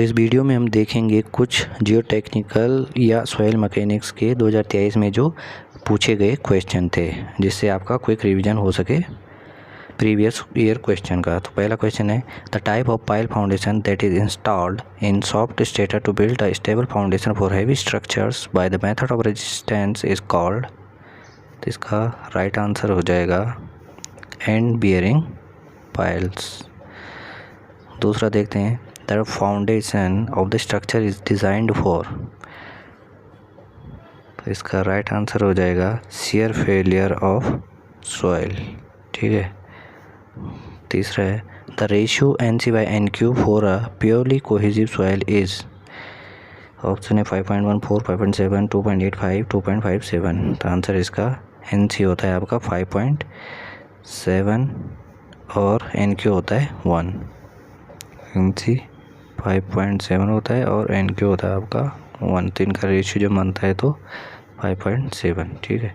इस वीडियो में हम देखेंगे कुछ जियोटेक्निकल या सॉइल मैकेनिक्स के 2023 में जो पूछे गए क्वेश्चन थे, जिससे आपका क्विक रिवीजन हो सके प्रीवियस ईयर क्वेश्चन का। तो पहला क्वेश्चन है, the type of pile foundation that is installed in soft strata to build a stable foundation for heavy structures by the method of resistance is called. तो इसका right answer हो जाएगा and bearing piles. दूसरा देखते हैं, the foundation of the structure is designed for. तो इसका right answer हो जाएगा शियर फेलियर ऑफ सॉइल। ठीक है। तीसरा है, the ratio NC/NQ for a purely cohesive soil is. Option है 5.14, 5.7, 2.85, 2.57। तो आंसर इसका NC होता है आपका 5.7 और NQ होता है 1। NC 5.7 होता है और NQ होता है आपका 1। तो इनका रेशियो जो बनता है तो 5.7। ठीक है।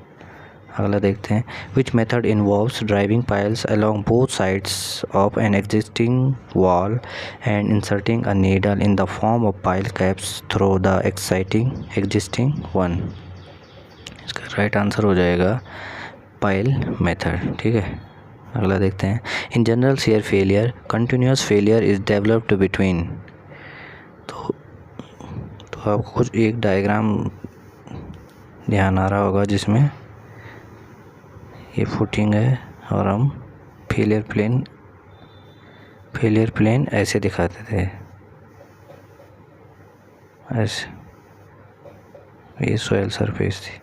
अगला देखते हैं, which method involves driving piles along both sides of an existing wall and inserting a needle in the form of pile caps through the existing one. इसका राइट आंसर हो जाएगा पाइल मेथड। ठीक है। अगला देखते हैं, in general shear failure continuous failure is developed between. तो आपको कुछ एक डायग्राम ध्यान आ रहा होगा जिसमें ये फुटिंग है और हम फेलियर प्लेन ऐसे दिखाते थे, ऐसे। ये सॉइल सरफेस थी।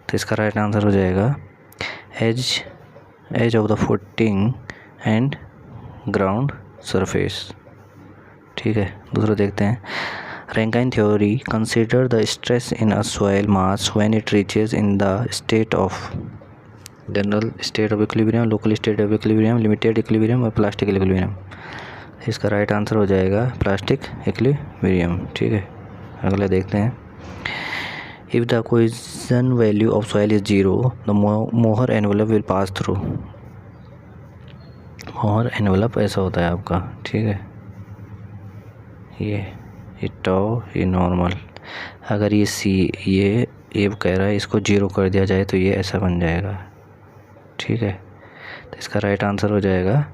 तो इसका राइट आंसर हो जाएगा edge of the footing and ground surface. ठीक है। दूसरा देखते हैं, Rankine theory consider the stress in a soil mass when it reaches in the state of general state of equilibrium, local state of equilibrium, limited equilibrium और plastic equilibrium. इसका right answer हो जाएगा plastic equilibrium. ठीक है। अगला देखते हैं, if the cohesion value of soil is 0 the Mohr envelope will pass through. मोहर एनवेलप ऐसा होता है आपका। ठीक है। ये टॉ, ये नॉर्मल। अगर ये कह रहा है इसको 0 कर दिया जाए तो ये ऐसा बन जाएगा। ठीक है। तो इसका राइट आंसर हो जाएगा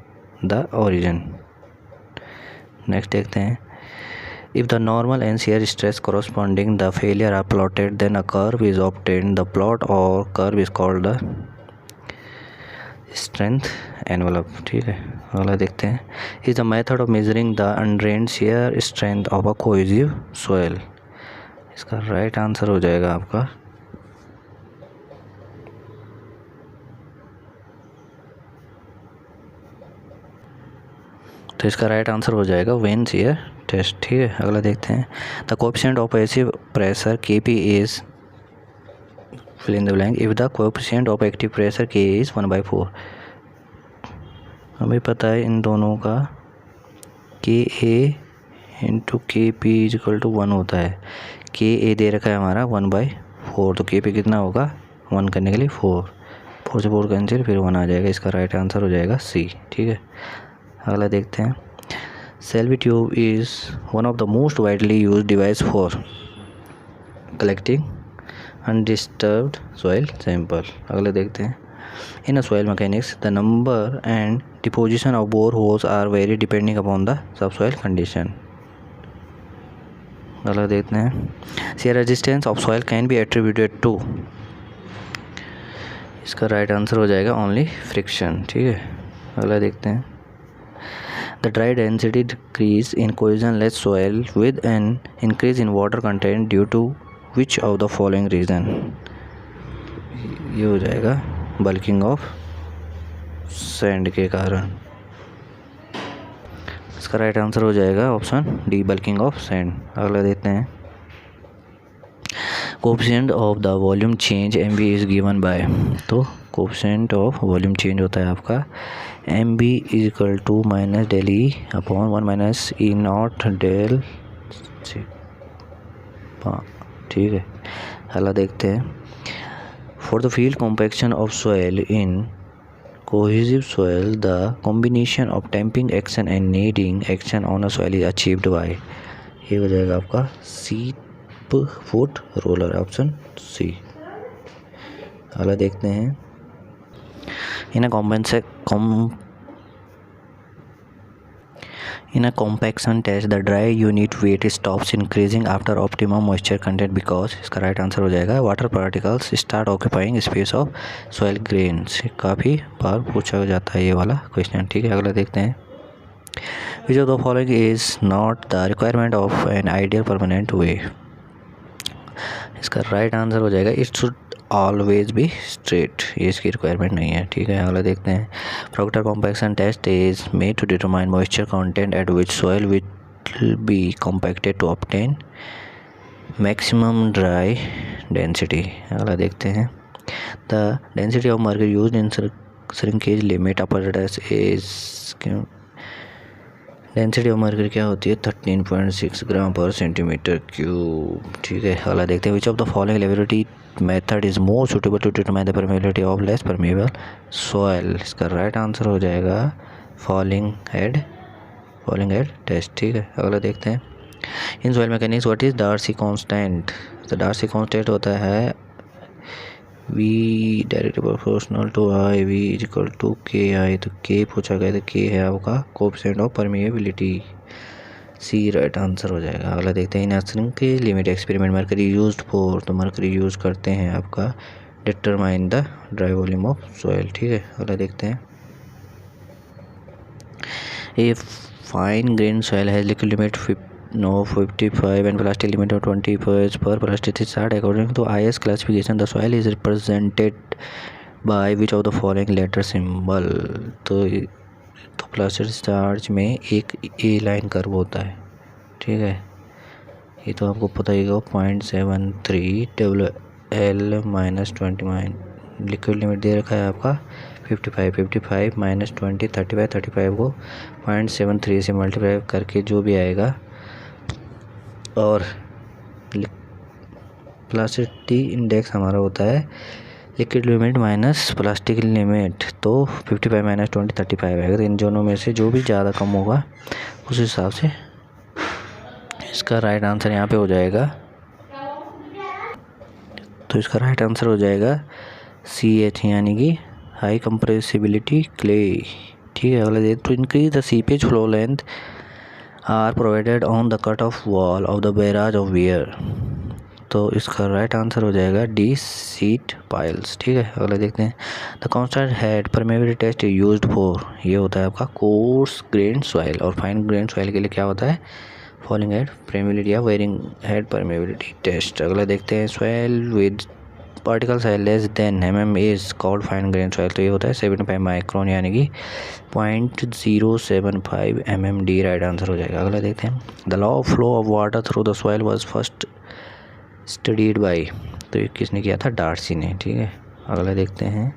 द ओरिजिन। नेक्स्ट देखते हैं, if the normal and shear stress corresponding the failure are plotted then a curve is obtained. The plot or curve is called the strength envelope. ठीक है। अगला देखते हैं, is the method of measuring the undrained shear strength of a cohesive soil. इसका right answer हो जाएगा आपका तो इसका राइट आंसर हो जाएगा वेन शियर टेस्ट। ठीक है। अगला देखते हैं, the coefficient of passive pressure Kp is fill in the blank if the coefficient of active pressure K is 1/4। हमें पता है इन दोनों का Ka into Kp is equal to 1 होता है। Ka दे रखा है हमारा 1/4, तो Kp कितना होगा 1 करने के लिए 4 से 4 कैंसिल, फिर 1 आ जाएगा। इसका राइट आंसर हो जाएगा C। ठीक है। अगला देखते हैं, Shelby tube is one of the most widely use device for collecting undisturbed soil sample. अगले देखते हैं, in a soil mechanics the number and deposition of bore holes are vary depending upon the sub soil condition. अगला देखते हैं, shear resistance of soil can be attributed to. इसका right answer हो जाएगा only friction. ठीक है। अगला देखते हैं, the dry density decrease in cohesionless soil with an increase in water content due to which of the following reason। ये हो जाएगा बल्किंग ऑफ सैंड के कारण। इसका राइट आंसर हो जाएगा option D, bulking of sand. अगला देखते हैं, coefficient of the volume change MB is given by. तो कोएफिशिएंट ऑफ वॉल्यूम चेंज होता है आपका MB is equal to minus del E upon 1 minus E0 del C। ठीक है। अगला देखते हैं, for the field compaction of soil in cohesive soil, the combination of damping action and kneading action on a soil is achieved by, ये हो जाएगा आपका सीप फुट रोलर, ऑप्शन सी। अगला देखते हैं, In a compaction test, the dry unit weight stops increasing after optimum moisture content because, इसका right answer हो जाएगा water particles start occupying space of soil grains। काफ़ी बार पूछा जाता है ये वाला क्वेश्चन, ठीक है। अगला देखते हैं, Which of the following is not the requirement of an ideal permanent way? इसका राइट आंसर हो जाएगा it should always be straight, ये इसकी रिक्वायरमेंट नहीं है, ठीक है। अगला देखते हैं, Proctor compaction test is made to determine moisture content at which soil will be compacted to obtain maximum dry density. अगला देखते हैं, the density of mercury used in shrinkage limit upper is, density of mercury क्या होती है 13.6 ग्राम पर centimetre cube, ठीक है। अगला देखते हैं, which of the following laboratory method is more suitable to determine the permeability of less permeable soil. इसका राइट आंसर हो जाएगा फॉलिंग हेड टेस्ट, ठीक है। अगला देखते हैं, in soil mechanics what is Darcy constant. तो डार्सी कांस्टेंट होता है V directly proportional to I, V equal to KI। तो K पूछा गया तो K है आपका coefficient of permeability, C right answer हो जाएगा। अगला देखते हैं, इन आंसरिंग के limit experiment mercury used for, तो मर्करी यूज़ करते हैं आपका determine the dry volume of soil, ठीक है। अगला देखते हैं, a fine grain soil has liquid limit 55 and plastic limit of 20 per plastic chart. According to IS classification, the soil is represented by which of the following letter symbol। तो plastic charge में एक ए line curve होता है, ठीक है। ये तो आपको पता ही होगा 0.73 WL माइनस 29, लिक्विड लिमिट दे रखा है आपका 55 माइनस 20 35 को 0.73 से मल्टीप्लाई करके जो भी आएगा, और प्लास्टिसिटी इंडेक्स हमारा होता है liquid limit minus plastic limit, तो 55 माइनस 20 35 आएगा। तो इन दोनों में से जो भी ज़्यादा कम होगा उस हिसाब से इसका राइट आंसर यहाँ पे हो जाएगा। तो इसका राइट आंसर हो जाएगा CH, यानी कि हाई कंप्रेसिबिलिटी क्ले, ठीक है। अगला तो increase the seepage flow length are provided on the cut off wall of the barrage of weir. तो इसका राइट आंसर हो जाएगा डी सीट पाइल्स, ठीक है। अगला देखते हैं, the constant head permeability test used for, ये होता है आपका कोर्स ग्रेन सॉइल, और फाइन ग्रेन सॉइल के लिए क्या होता है फॉलिंग हेड परमेबिलिटी या वेयरिंग हेड परमेबिलिटी टेस्ट। अगला देखते हैं, soil with particle size less than mm is called fine grain soil. तो ये होता है 75 माइक्रोन, यानी कि 0.075 mm, डी राइट आंसर हो जाएगा। अगला देखते हैं, the law of flow of water through the soil was first studied by, तो ये किसने किया था डार्सी ने, ठीक है। अगला देखते हैं,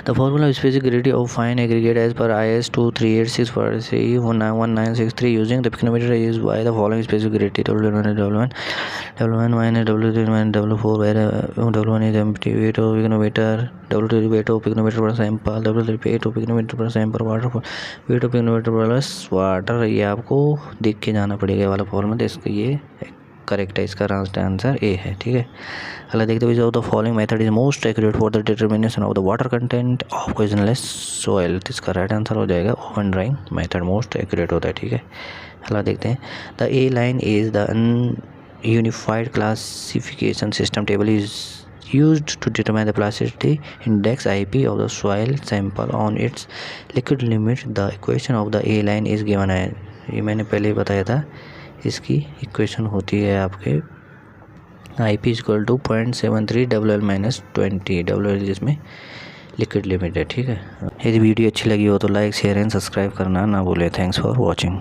the formula of specific gravity of fine aggregate as per IS 2386 for C 1963 using the pycnometer is by the following specific gravity W1 minus W3 minus W4 where W1 is empty weight of picometer, W2 weight of picometer per sample, W3 weight of picometer per sample, water weight of picometer plus water। ये आपको देख के जाना पड़ेगा वाला formula, तो इसका ये करेक्ट है, इसका आंसर ए है, ठीक है। अगला देखते हैं, the following method is most accurate for the determination of the water content of क्वेश्चनलेस soil. तो इसका राइट आंसर हो जाएगा oven drawing method most accurate होता है, ठीक है। अगला देखते हैं, the A line is the unified classification system table is used to determine the plasticity index IP of the soil sample on its liquid limit। the equation of the A line is given है, ये मैंने पहले ही बताया था। इसकी equation होती है आपके IP equal to 0.73 WL minus 20, WL जिसमें लिक्विड लिमिट है, ठीक है। यदि वीडियो अच्छी लगी हो तो लाइक शेयर एंड सब्सक्राइब करना ना भूलें। Thanks for watching.